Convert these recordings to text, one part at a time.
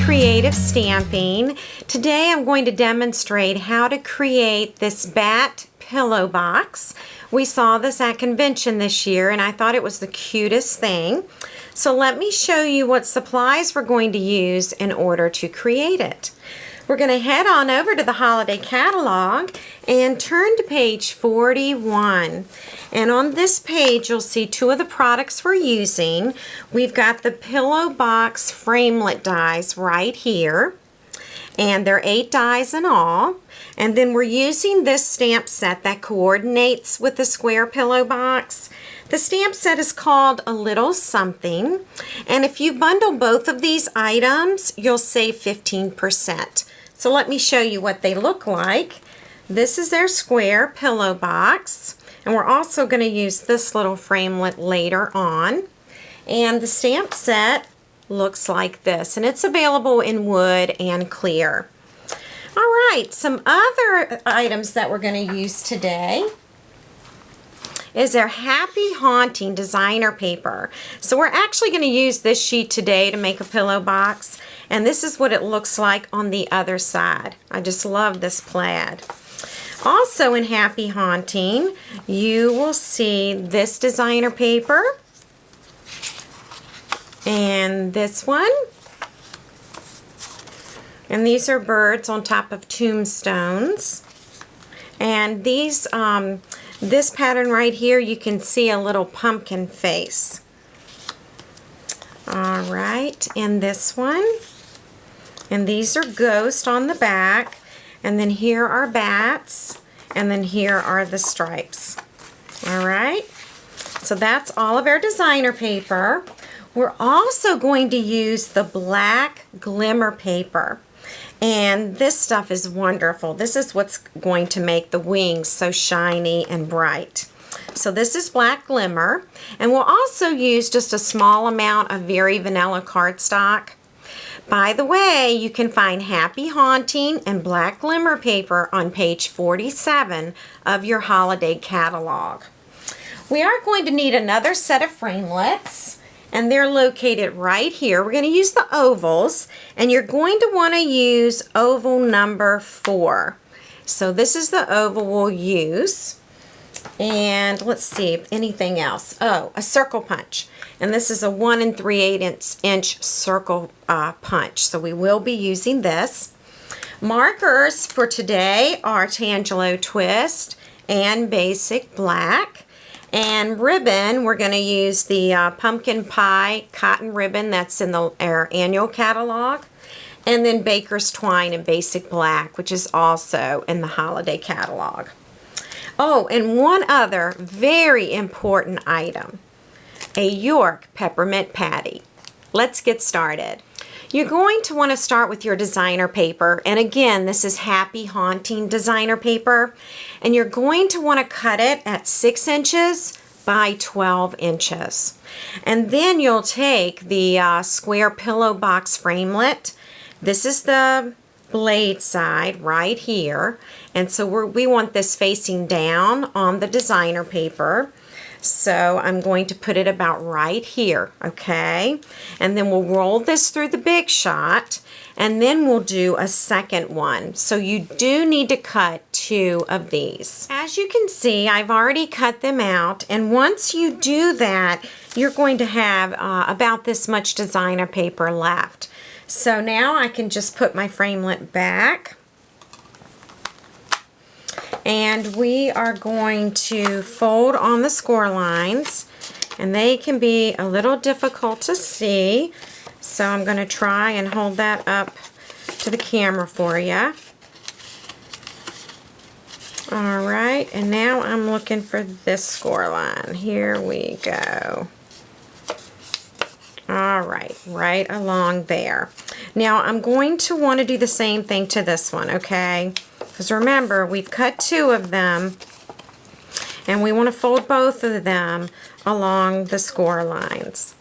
Creative Stamping. Today I'm going to demonstrate how to create this bat pillow box. We saw this at convention this year and I thought it was the cutest thing. So let me show you what supplies we're going to use in order to create it. We're going to head on over to the holiday catalog and turn to page 41. And on this page you'll see two of the products we're using. We've got the pillow box framelit dies right here. And they're 8 dies in all. And then we're using this stamp set that coordinates with the square pillow box. The stamp set is called A Little Something. And if you bundle both of these items, you'll save 15%. So let me show you what they look like. This is their square pillow box. And we're also going to use this little framelit later on. And the stamp set looks like this. And it's available in wood and clear. All right, some other items that we're going to use today is their Happy Haunting designer paper. So we're actually going to use this sheet today to make a pillow box. And this is what it looks like on the other side. I just love this plaid. Also in Happy Haunting, you will see this designer paper and this one. And these are birds on top of tombstones. And these, this pattern right here, you can see a little pumpkin face. All right, and this one. And these are ghosts on the back. And then here are bats. And then here are the stripes. All right, so that's all of our designer paper. We're also going to use the black Glimmer paper. And this stuff is wonderful. This is what's going to make the wings so shiny and bright. So this is black Glimmer. And we'll also use just a small amount of very vanilla cardstock. By the way, you can find Happy Haunting and black Glimmer paper on page 47 of your holiday catalog. We are going to need another set of framelits. And they're located right here. We're going to use the ovals, and you're going to want to use oval number 4. So this is the oval we'll use. And let's see if anything else. Oh, a circle punch. And this is a 1 3/8 inch circle punch. So we will be using this. Markers for today are Tangelo Twist and Basic Black. And ribbon, we're going to use the pumpkin pie cotton ribbon that's in our annual catalog. And then Baker's Twine and Basic Black, which is also in the holiday catalog. Oh, and one other very important item, a York peppermint patty. Let's get started. You're going to want to start with your designer paper. And again, this is Happy Haunting designer paper. And you're going to want to cut it at 6 inches by 12 inches. And then you'll take the square pillow box framelit. This is the blade side right here. And so we want this facing down on the designer paper. So I'm going to put it about right here, okay? And then we'll roll this through the big shot, and then we'll do a second one. So you do need to cut 2 of these. As you can see, I've already cut them out, and once you do that, you're going to have about this much designer paper left. So now I can just put my framelit back. And we are going to fold on the score lines, and they can be a little difficult to see, so I'm going to try and hold that up to the camera for you. All right, and now I'm looking for this score line. Here we go. All right, right along there. Now I'm going to want to do the same thing to this one, okay? Because remember, we've cut 2 of them, and we want to fold both of them along the score lines.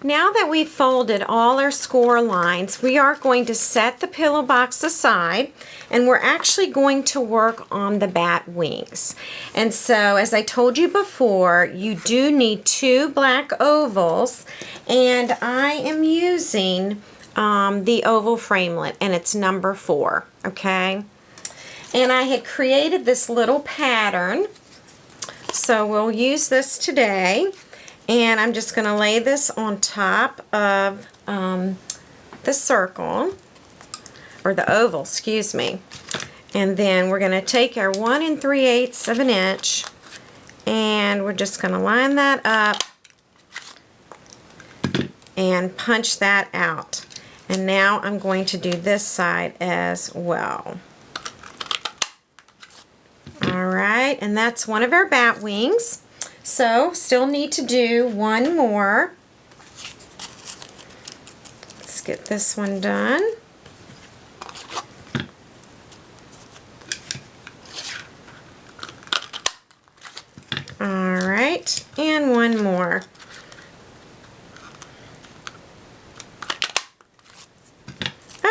Now that we've folded all our score lines, we are going to set the pillow box aside, and we're actually going to work on the bat wings. And so, as I told you before, you do need 2 black ovals, and I am using the oval framelit, and it's number 4, okay? And I had created this little pattern, so we'll use this today. And I'm just going to lay this on top of the circle, or the oval, excuse me. And then we're going to take our 1 3/8 of an inch, and we're just going to line that up and punch that out. And now I'm going to do this side as well. Alright, and that's one of our bat wings. So, still need to do one more. Let's get this one done. Alright, and one more.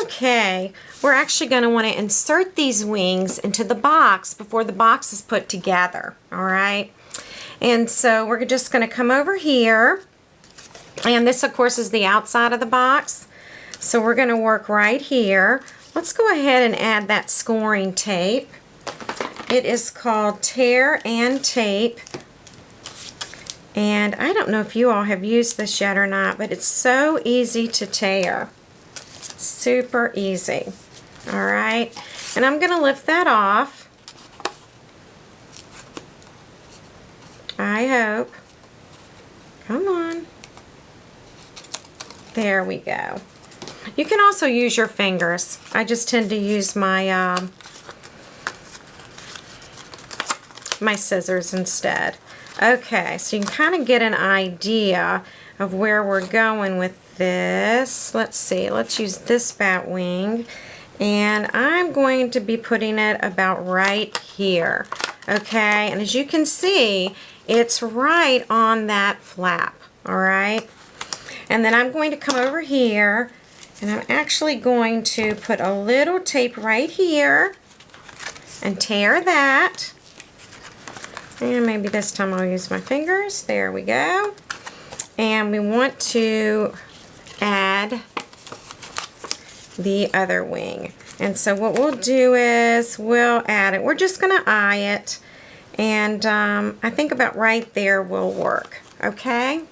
Okay, we're actually going to want to insert these wings into the box before the box is put together, alright? And so we're just going to come over here, and this of course is the outside of the box, so we're going to work right here. Let's go ahead and add that scoring tape. It is called Tear and Tape, and I don't know if you all have used this yet or not, but it's so easy to tear. Super easy. Alright, and I'm going to lift that off. I hope. Come on. There we go. You can also use your fingers. I just tend to use my my scissors instead. Okay, so you can kind of get an idea of where we're going with this. Let's see, let's use this bat wing, and I'm going to be putting it about right here. Okay, and as you can see, it's right on that flap. Alright, and then I'm going to come over here, and I'm actually going to put a little tape right here and tear that. And maybe this time I'll use my fingers. There we go. And we want to add the other wing. And so what we'll do is we'll add it. We're just going to eye it. And I think about right there will work. Okay?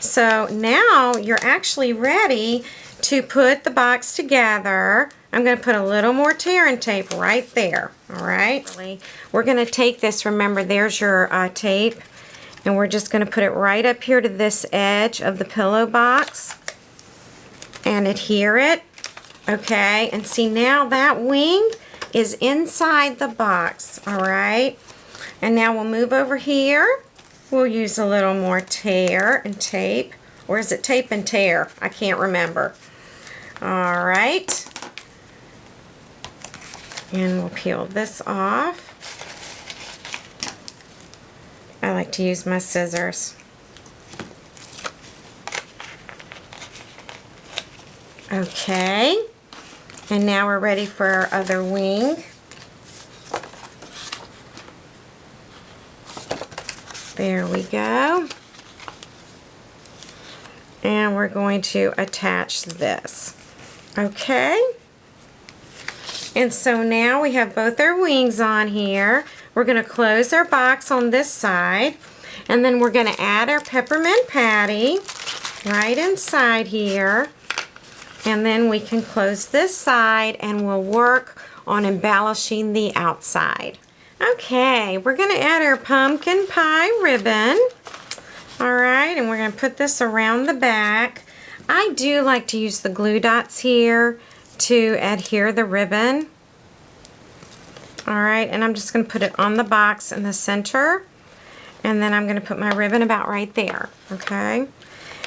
So now you're actually ready to put the box together. I'm going to put a little more tear and tape right there. Alright? We're going to take this, remember there's your tape, and we're just going to put it right up here to this edge of the pillow box and adhere it. Okay, and see now that wing is inside the box. Alright, and now we'll move over here. We'll use a little more tear and tape, or is it tape and tear? I can't remember. Alright, and we'll peel this off. I like to use my scissors. Okay, and now we're ready for our other wing. There we go. And we're going to attach this. Okay. And so now we have both our wings on here. We're going to close our box on this side, and then we're going to add our peppermint patty right inside here, and then we can close this side and we'll work on embellishing the outside. Okay, we're going to add our pumpkin pie ribbon. Alright, and we're going to put this around the back. I do like to use the glue dots here to adhere the ribbon. Alright, and I'm just going to put it on the box in the center, and then I'm going to put my ribbon about right there. Okay,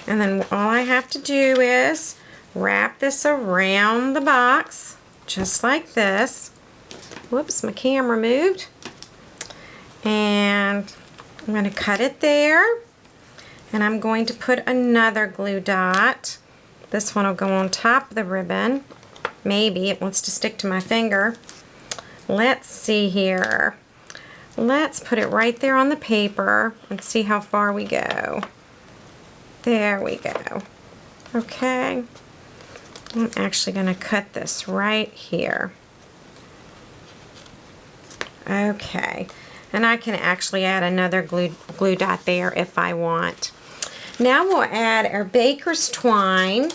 and then all I have to do is wrap this around the box just like this. Whoops, my camera moved. And I'm going to cut it there, and I'm going to put another glue dot. This one will go on top of the ribbon. Maybe it wants to stick to my finger. Let's see here. Let's put it right there on the paper and see how far we go. There we go. Okay. I'm actually going to cut this right here. Okay, and I can actually add another glue dot there if I want. Now we'll add our baker's twine.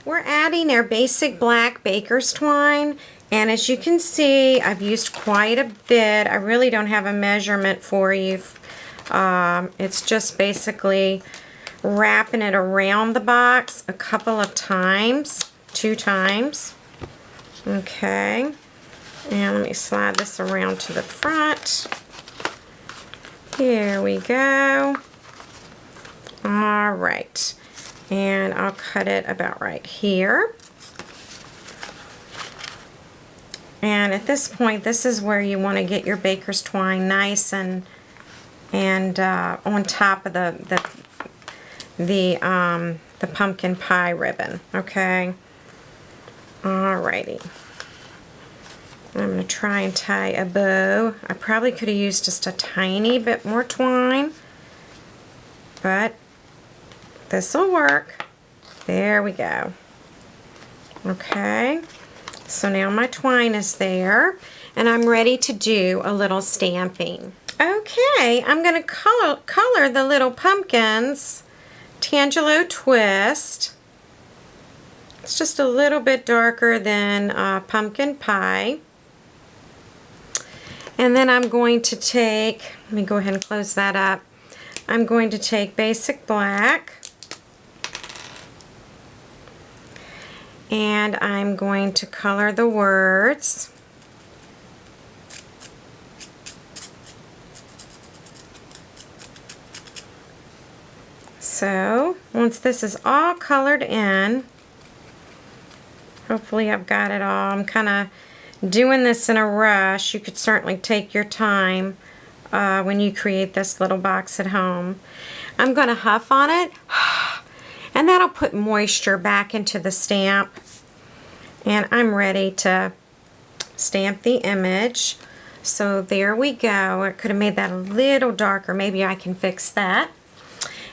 We're adding our basic black baker's twine, and as you can see, I've used quite a bit. I really don't have a measurement for you. It's just basically wrapping it around the box a couple of times, 2 times. Okay, and let me slide this around to the front. Here we go. All right. And I'll cut it about right here. And at this point, this is where you want to get your baker's twine nice and on top of the pumpkin pie ribbon. Okay. Alrighty. I'm going to try and tie a bow. I probably could have used just a tiny bit more twine, but this will work. There we go. Okay, so now my twine is there, and I'm ready to do a little stamping. Okay, I'm going to color the little pumpkins Tangelo Twist. It's just a little bit darker than pumpkin pie. And then I'm going to take, let me go ahead and close that up. I'm going to take basic black, and I'm going to color the words. So once this is all colored in, hopefully I've got it all. I'm kind of doing this in a rush. You could certainly take your time when you create this little box at home. I'm going to huff on it, and that'll put moisture back into the stamp. And I'm ready to stamp the image. So there we go. I could have made that a little darker. Maybe I can fix that.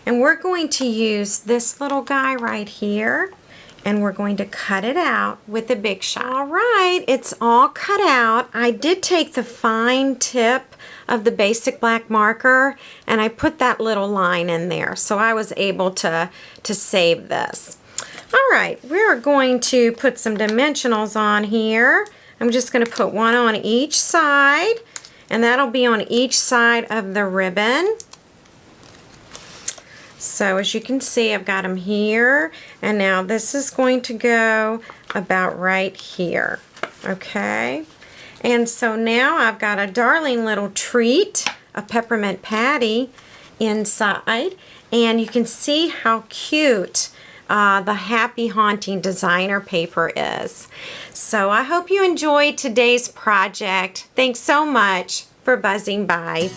And we're going to use this little guy right here, and we're going to cut it out with a Big Shot. All right, it's all cut out. I did take the fine tip of the basic black marker, and I put that little line in there, so I was able to save this. All right, we're going to put some dimensionals on here. I'm just going to put one on each side, and that'll be on each side of the ribbon. So as you can see, I've got them here, and now this is going to go about right here. Okay, and so now I've got a darling little treat, a peppermint patty inside, and you can see how cute the Happy Haunting designer paper is. So I hope you enjoyed today's project. Thanks so much for buzzing by.